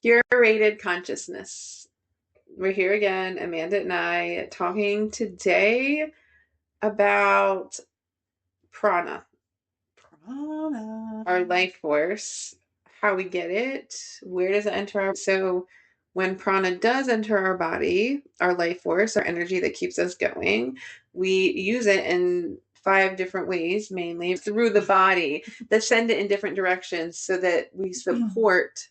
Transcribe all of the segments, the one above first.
Curated Consciousness. We're here again, Amanda and I, talking today about prana, our life force, how we get it, where does it enter our... So when prana does enter our body, our life force, our energy that keeps us going, we use it in 5 different ways, mainly through the body, that send it in different directions so that we support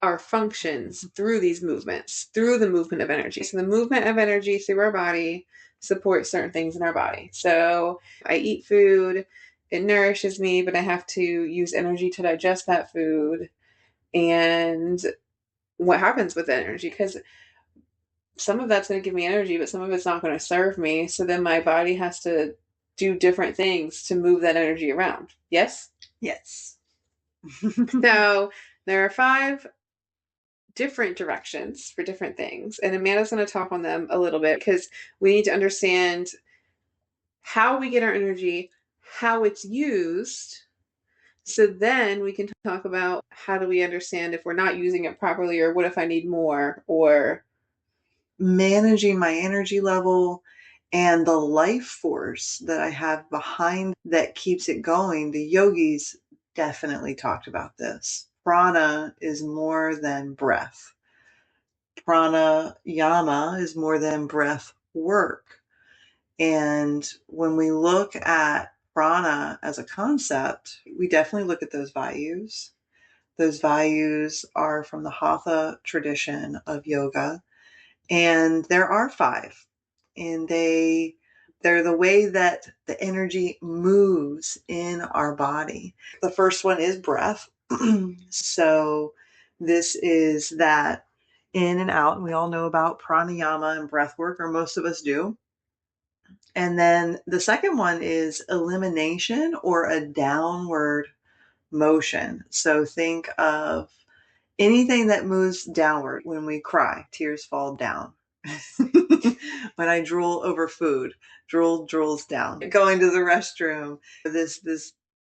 our functions through these movements, through the movement of energy. So the movement of energy through our body supports certain things in our body. So I eat food, it nourishes me, but I have to use energy to digest that food. And what happens with that energy? Because some of that's going to give me energy, but some of it's not going to serve me. So then my body has to do different things to move that energy around. Yes? Yes. So there are 5 different directions for different things. And Amanda's going to talk on them a little bit because we need to understand how we get our energy, how it's used. So then we can talk about how do we understand if we're not using it properly, or what if I need more, or managing my energy level and the life force that I have behind that keeps it going. The yogis definitely talked about this. Prana is more than breath. Pranayama is more than breath work. And when we look at prana as a concept, we definitely look at those Vayus. Those Vayus are from the Hatha tradition of yoga. And there are 5. And they're the way that the energy moves in our body. The first one is breath. So this is that in and out. And we all know about pranayama and breath work, or most of us do. And then the second one is elimination, or a downward motion. So think of anything that moves downward. When we cry, tears fall down. When I drool over food, drool drools down. Going to the restroom, this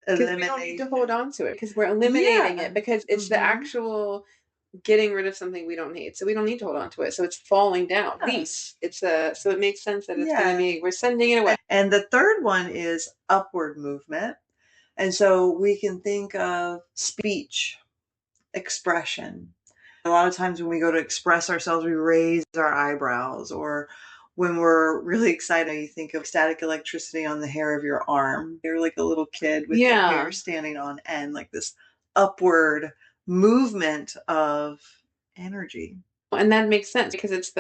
elimination. We don't need to hold on to it because we're eliminating it, because it's the actual getting rid of something we don't need. So we don't need to hold on to it. So it's falling down. Peace. So it makes sense that it's going to be, we're sending it away. And the third one is upward movement. And so we can think of speech, expression. A lot of times when we go to express ourselves, we raise our eyebrows, or when we're really excited, you think of static electricity on the hair of your arm. You're like a little kid with your hair standing on end, like this upward movement of energy. And that makes sense because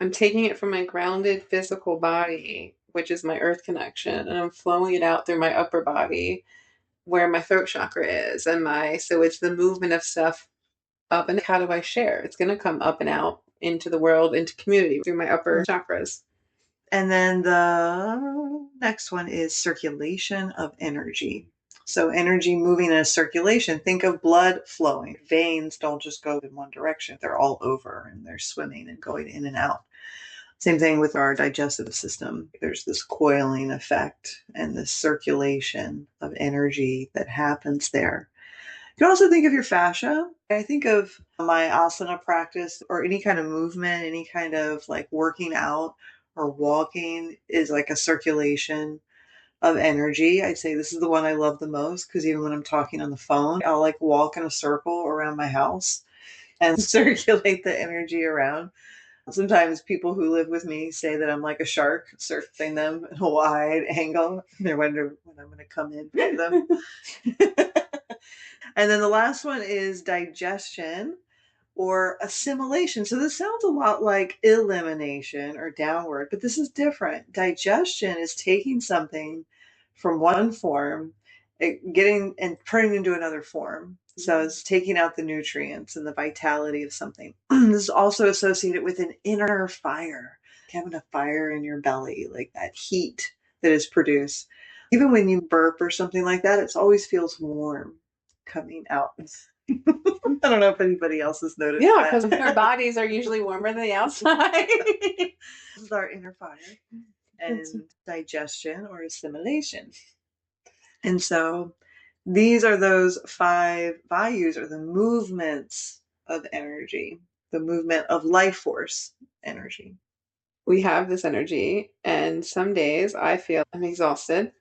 I'm taking it from my grounded physical body, which is my earth connection, and I'm flowing it out through my upper body where my throat chakra is, so it's the movement of stuff up. And how do I share? It's going to come up and out into the world, into community, through my upper chakras. And then the next one is circulation of energy. So energy moving in a circulation. Think of blood flowing. Veins don't just go in one direction. They're all over and they're swimming and going in and out. Same thing with our digestive system. There's this coiling effect and this circulation of energy that happens there. You can also think of your fascia. I think of my asana practice, or any kind of movement, any kind of like working out or walking, is like a circulation of energy. I'd say this is the one I love the most, because even when I'm talking on the phone, I'll like walk in a circle around my house and circulate the energy around. Sometimes people who live with me say that I'm like a shark, surfing them in a wide angle. They wonder when I'm going to come in for them. And then the last one is digestion, or assimilation. So this sounds a lot like elimination or downward, but this is different. Digestion is taking something from one form, getting and turning into another form. So it's taking out the nutrients and the vitality of something. This is also associated with an inner fire, having a fire in your belly, like that heat that is produced. Even when you burp or something like that, it always feels warm coming out. I don't know if anybody else has noticed. Yeah, because our bodies are usually warmer than the outside. This is our inner fire. And digestion, or assimilation. And so these are those 5 Vayus, or the movements of energy, the movement of life force energy. We have this energy, and some days I feel I'm exhausted,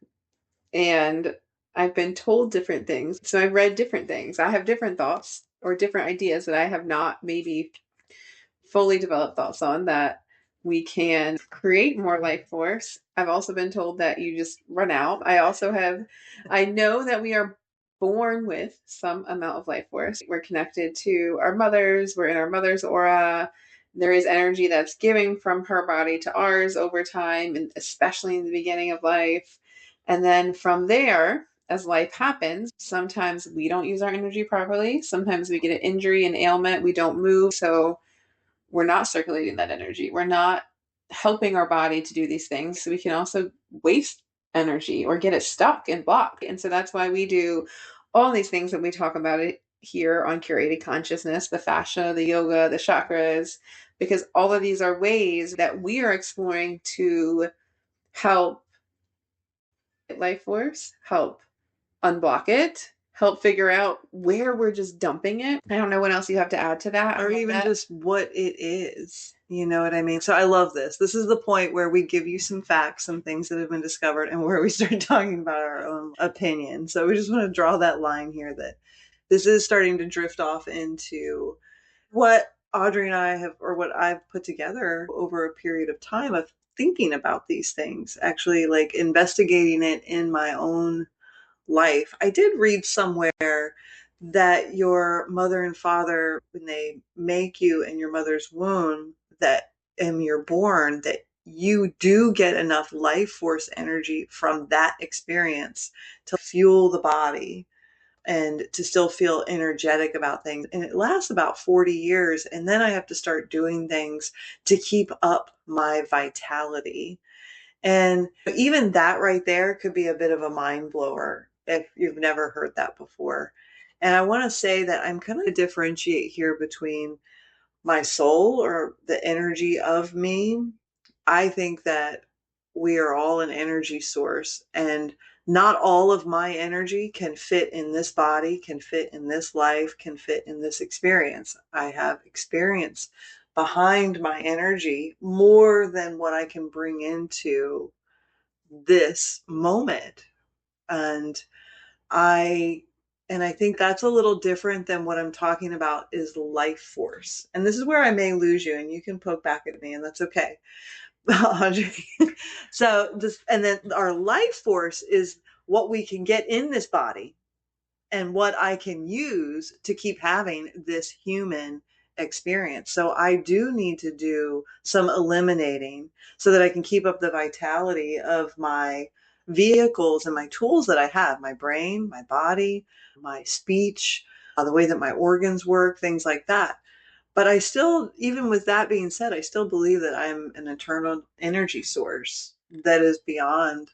and I've been told different things. So I've read different things. I have different thoughts or different ideas that I have not maybe fully developed thoughts on, that we can create more life force. I've also been told that you just run out. I know that we are born with some amount of life force. We're connected to our mothers, we're in our mother's aura. There is energy that's giving from her body to ours over time, and especially in the beginning of life. And then from there, as life happens, sometimes we don't use our energy properly. Sometimes we get an injury, an ailment, we don't move. So we're not circulating that energy. We're not helping our body to do these things. So we can also waste energy or get it stuck and blocked. And so that's why we do all these things that we talk about it here on Curated Consciousness, the fascia, the yoga, the chakras, because all of these are ways that we are exploring to help life force, help unblock it, help figure out where we're just dumping it. I don't know what else you have to add to that. Or even just what it is. You know what I mean? So I love this. This is the point where we give you some facts, some things that have been discovered, and where we start talking about our own opinion. So we just want to draw that line here that this is starting to drift off into what Audrey and I have, or what I've put together over a period of time of thinking about these things, actually like investigating it in my own life. I did read somewhere that your mother and father, when they make you in your mother's womb, that and you're born, that you do get enough life force energy from that experience to fuel the body and to still feel energetic about things. And it lasts about 40 years. And then I have to start doing things to keep up my vitality. And even that right there could be a bit of a mind blower if you've never heard that before. And I want to say that I'm going to differentiate here between my soul, or the energy of me. I think that we are all an energy source, and not all of my energy can fit in this body, can fit in this life, can fit in this experience. I have experience behind my energy more than what I can bring into this moment. And I and I think that's a little different than what I'm talking about is life force. And this is where I may lose you, and you can poke back at me, and that's okay. Audrey. So just, and then our life force is what we can get in this body and what I can use to keep having this human experience. So I do need to do some eliminating so that I can keep up the vitality of my vehicles and my tools that I have, my brain, my body, my speech, the way that my organs work, things like that. But I still, even with that being said, I still believe that I'm an eternal energy source that is beyond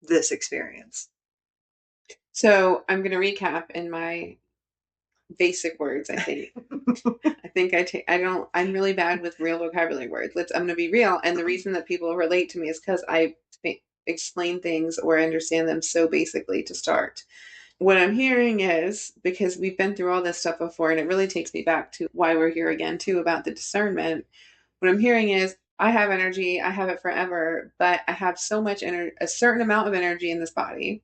this experience. So I'm going to recap in my basic words. I think I'm really bad with real vocabulary words. I'm going to be real. And the reason that people relate to me is because I explain things or understand them so basically to start. What I'm hearing is, because we've been through all this stuff before, and it really takes me back to why we're here again too, about the discernment. What I'm hearing is, I have energy, I have it forever, but I have so much energy, a certain amount of energy in this body,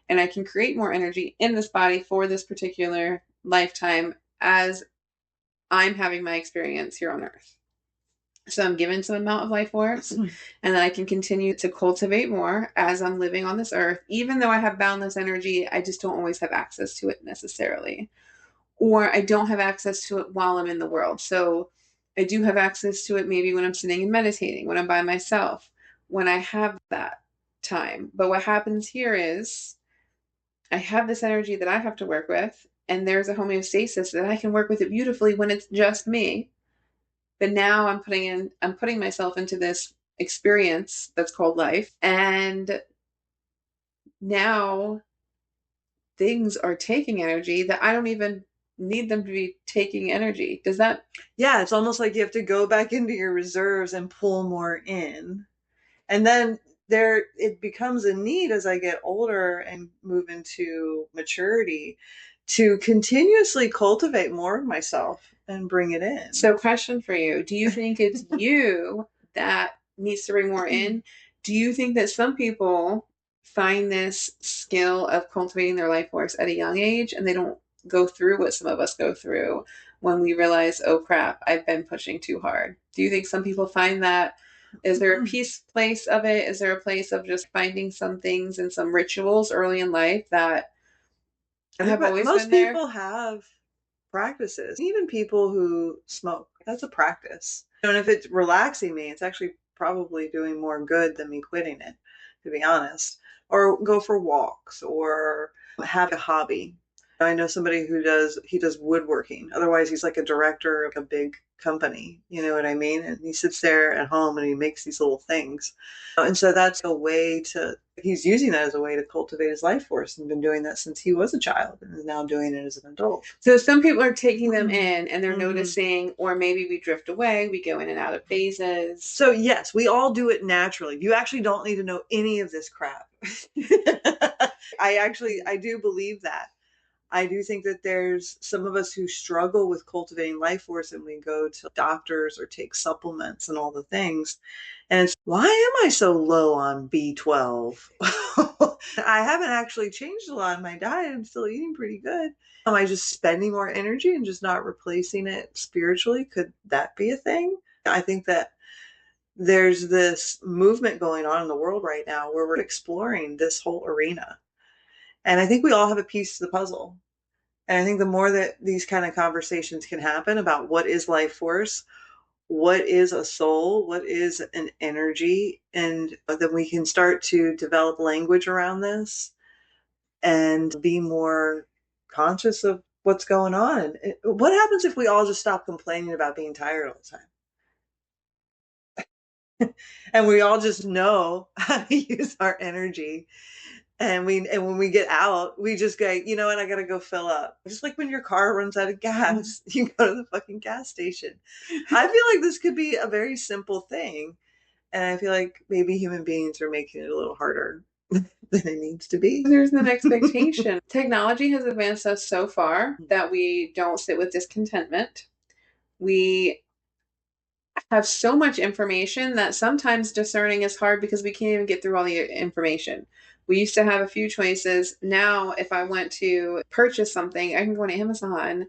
and I can create more energy in this body for this particular lifetime as I'm having my experience here on earth. So I'm given some amount of life force, and then I can continue to cultivate more as I'm living on this earth. Even though I have boundless energy, I just don't always have access to it necessarily. Or I don't have access to it while I'm in the world. So I do have access to it maybe when I'm sitting and meditating, when I'm by myself, when I have that time. But what happens here is I have this energy that I have to work with, and there's a homeostasis that I can work with it beautifully when it's just me. But now I'm putting myself into this experience that's called life, and now things are taking energy that I don't even need them to be taking energy. Does that? Yeah, it's almost like you have to go back into your reserves and pull more in. And then there it becomes a need as I get older and move into maturity to continuously cultivate more of myself and bring it in. So, question for you. Do you think it's you that needs to bring more in? Do you think that some people find this skill of cultivating their life force at a young age and they don't go through what some of us go through when we realize, oh crap, I've been pushing too hard? Do you think some people find that? Is there a peace place of it? Is there a place of just finding some things and some rituals early in life that have always most been there? people have practices. Even people who smoke, that's a practice. And if it's relaxing me, it's actually probably doing more good than me quitting it, to be honest. Or go for walks or have a hobby. I know somebody who does woodworking. Otherwise, he's like a director of a big company. You know what I mean? And he sits there at home and he makes these little things. And so that's a way he's using that as a way to cultivate his life force and been doing that since he was a child and is now doing it as an adult. So some people are taking them in and they're noticing, or maybe we drift away, we go in and out of phases. So yes, we all do it naturally. You actually don't need to know any of this crap. I do believe that. I do think that there's some of us who struggle with cultivating life force and we go to doctors or take supplements and all the things. And it's, why am I so low on B12? I haven't actually changed a lot in my diet. I'm still eating pretty good. Am I just spending more energy and just not replacing it spiritually? Could that be a thing? I think that there's this movement going on in the world right now where we're exploring this whole arena. And I think we all have a piece to the puzzle. And I think the more that these kind of conversations can happen about what is life force, what is a soul, what is an energy, and then we can start to develop language around this and be more conscious of what's going on. And what happens if we all just stop complaining about being tired all the time? And we all just know how to use our energy. And when we get out, we just go, you know what, I gotta go fill up. Just like when your car runs out of gas, you go to the fucking gas station. I feel like this could be a very simple thing. And I feel like maybe human beings are making it a little harder than it needs to be. There's an expectation. Technology has advanced us so far that we don't sit with discontentment. We have so much information that sometimes discerning is hard because we can't even get through all the information. We used to have a few choices. Now, if I want to purchase something, I can go on Amazon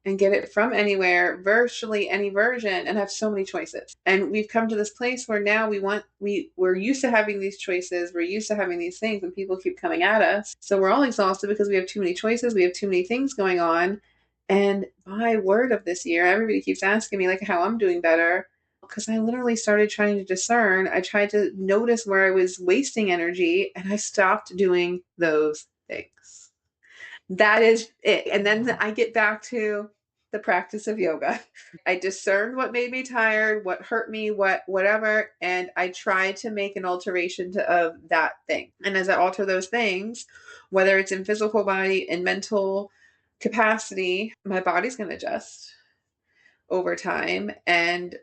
and get it from anywhere, virtually any version, and have so many choices. And we've come to this place where now we're used to having these choices, we're used to having these things, and people keep coming at us. So we're all exhausted because we have too many choices, we have too many things going on. And by word of this year, everybody keeps asking me like how I'm doing better. Because I literally started trying to discern. I tried to notice where I was wasting energy and I stopped doing those things. That is it. And then I get back to the practice of yoga. I discerned what made me tired, what hurt me, whatever, and I try to make an alteration of that thing. And as I alter those things, whether it's in physical body and mental capacity, my body's going to adjust over time. And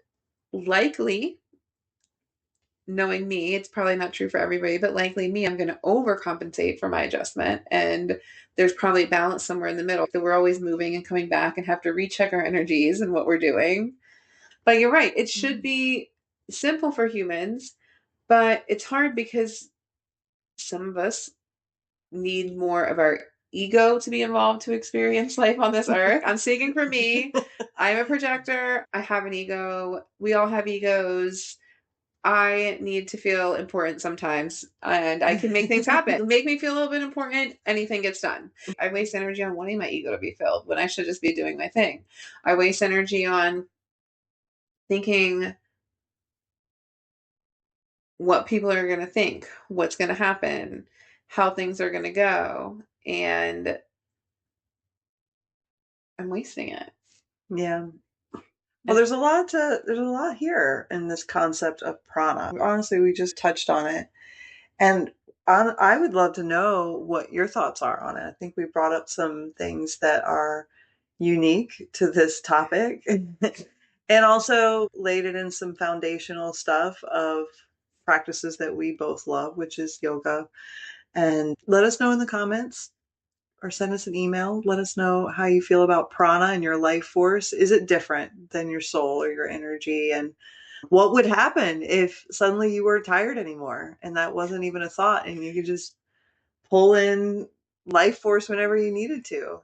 likely, knowing me, it's probably not true for everybody, but likely me, I'm going to overcompensate for my adjustment. And there's probably balance somewhere in the middle. So we're always moving and coming back and have to recheck our energies and what we're doing. But you're right. It should be simple for humans, but it's hard because some of us need more of our ego to be involved to experience life on this earth. I'm speaking for me. I'm a projector. I have an ego. We all have egos. I need to feel important sometimes, and I can make things happen. Make me feel a little bit important, anything gets done. I waste energy on wanting my ego to be filled when I should just be doing my thing. I waste energy on thinking what people are going to think, what's going to happen, how things are going to go, and I'm wasting it. Yeah. Well, there's a lot here in this concept of prana. Honestly, we just touched on it. And I would love to know what your thoughts are on it. I think we brought up some things that are unique to this topic and also laid it in some foundational stuff of practices that we both love, which is yoga. And let us know in the comments or send us an email. Let us know how you feel about prana and your life force. Is it different than your soul or your energy? And what would happen if suddenly you weren't tired anymore and that wasn't even a thought and you could just pull in life force whenever you needed to?